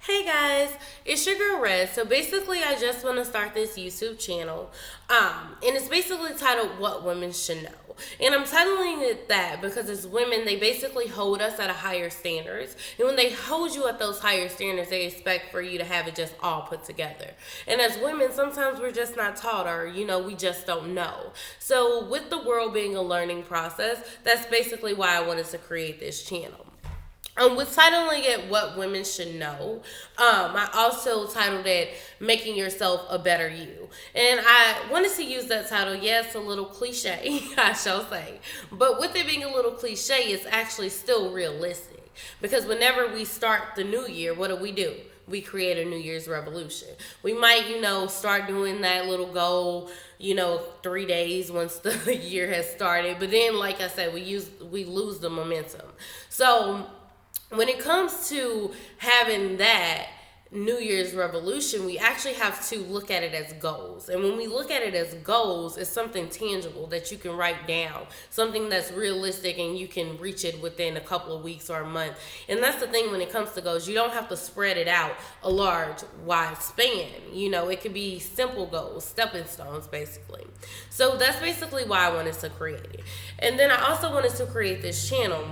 Hey guys, it's your girl Red. So basically, I just want to start this YouTube channel, and it's basically titled "What Women Should Know." And I'm titling it that because as women, they basically hold us at a higher standards, and when they hold you at those higher standards, they expect for you to have it just all put together. And as women, sometimes we're just not taught, or we just don't know. So with the world being a learning process, that's basically why I wanted to create this channel. With titling it "What Women Should Know," I also titled it "Making Yourself a Better You," and I wanted to use that title. Yeah, it's a little cliche, I shall say, but with it being a little cliche, it's actually still realistic because whenever we start the new year, what do? We create a New Year's revolution. We might, start doing that little goal, 3 days once the year has started. But then, like I said, we lose the momentum. So when it comes to having that New Year's revolution, we actually have to look at it as goals. And when we look at it as goals, it's something tangible that you can write down, something that's realistic and you can reach it within a couple of weeks or a month. And that's the thing when it comes to goals. You don't have to spread it out a large, wide span. It could be simple goals, stepping stones, basically. So that's basically why I wanted to create it. And then I also wanted to create this channel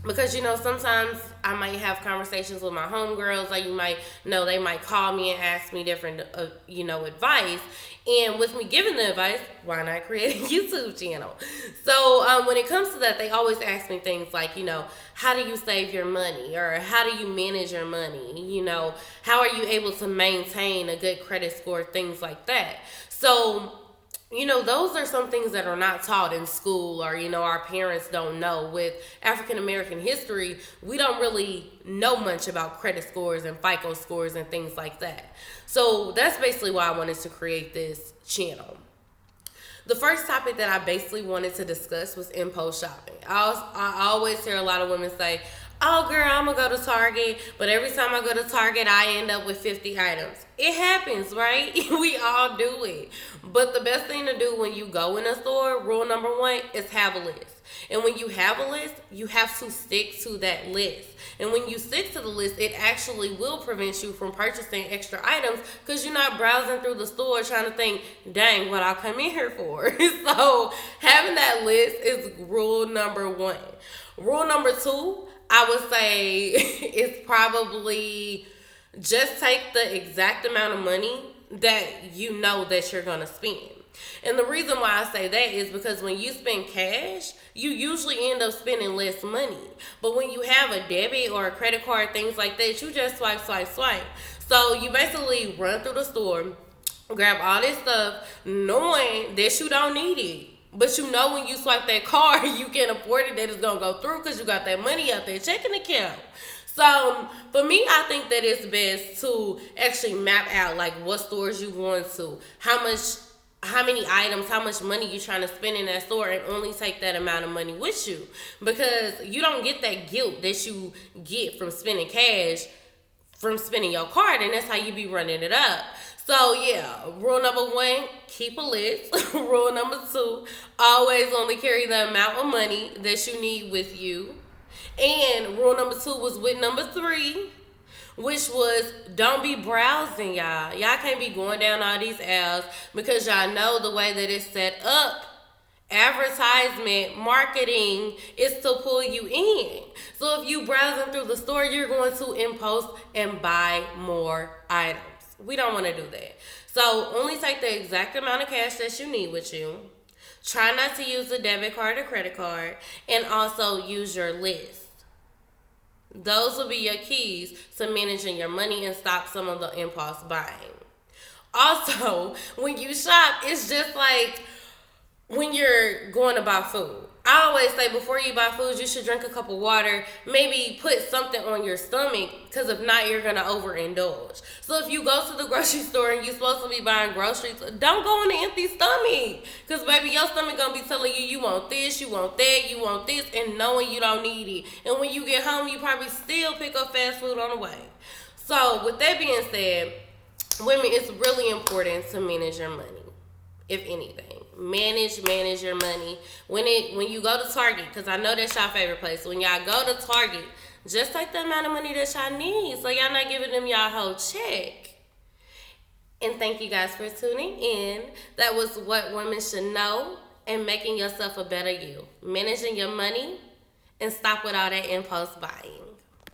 because sometimes I might have conversations with my homegirls, like you might know, they might call me and ask me different advice, and with me giving the advice, why not create a YouTube channel? So when it comes to that, they always ask me things like, how do you save your money, or how do you manage your money, how are you able to maintain a good credit score, things like that. So those are some things that are not taught in school, or, our parents don't know. With African American history, we don't really know much about credit scores and FICO scores and things like that. So that's basically why I wanted to create this channel. The first topic that I basically wanted to discuss was impulse shopping. I always hear a lot of women say, "Oh girl, I'm gonna go to Target, but every time I go to Target, I end up with 50 items." It happens, right? We all do it. But the best thing to do when you go in a store, rule number one, is have a list. And when you have a list, you have to stick to that list. And when you stick to the list, it actually will prevent you from purchasing extra items because you're not browsing through the store trying to think, dang, what I come in here for. So having that list is rule number one. Rule number two, I would say it's probably just take the exact amount of money that you know that you're going to spend. And the reason why I say that is because when you spend cash, you usually end up spending less money. But when you have a debit or a credit card, things like that, you just swipe, swipe, swipe. So you basically run through the store, grab all this stuff, knowing that you don't need it. But when you swipe that card, you can afford it, that it's going to go through because you got that money out there, checking account. So for me, I think that it's best to actually map out like what stores you going to, how many items, how much money you're trying to spend in that store, and only take that amount of money with you. Because you don't get that guilt that you get from spending cash from spending your card, and that's how you be running it up. So yeah, rule number one, keep a list. Rule number two, always only carry the amount of money that you need with you. And rule number two was with number three, which was don't be browsing, y'all. Y'all can't be going down all these apps because y'all know the way that it's set up. Advertisement marketing is to pull you in. So if you browsing through the store, you're going to impulse and buy more items. We don't want to do that. So only take the exact amount of cash that you need with you. Try not to use a debit card or credit card, and also use your list. Those will be your keys to managing your money and stop some of the impulse buying. Also, when you shop, it's just like when you're going to buy food. I always say before you buy food, you should drink a cup of water, maybe put something on your stomach, because if not, you're going to overindulge. So if you go to the grocery store and you're supposed to be buying groceries, don't go on an empty stomach, because baby, your stomach going to be telling you want this, you want that, you want this, and knowing you don't need it. And when you get home, you probably still pick up fast food on the way. So with that being said, women, it's really important to manage your money, if anything. Manage your money. When you go to Target, because I know that's your favorite place. When y'all go to Target, just like the amount of money that y'all need. So y'all not giving them y'all whole check. And thank you guys for tuning in. That was what women should know and making yourself a better you. Managing your money and stop with all that impulse buying.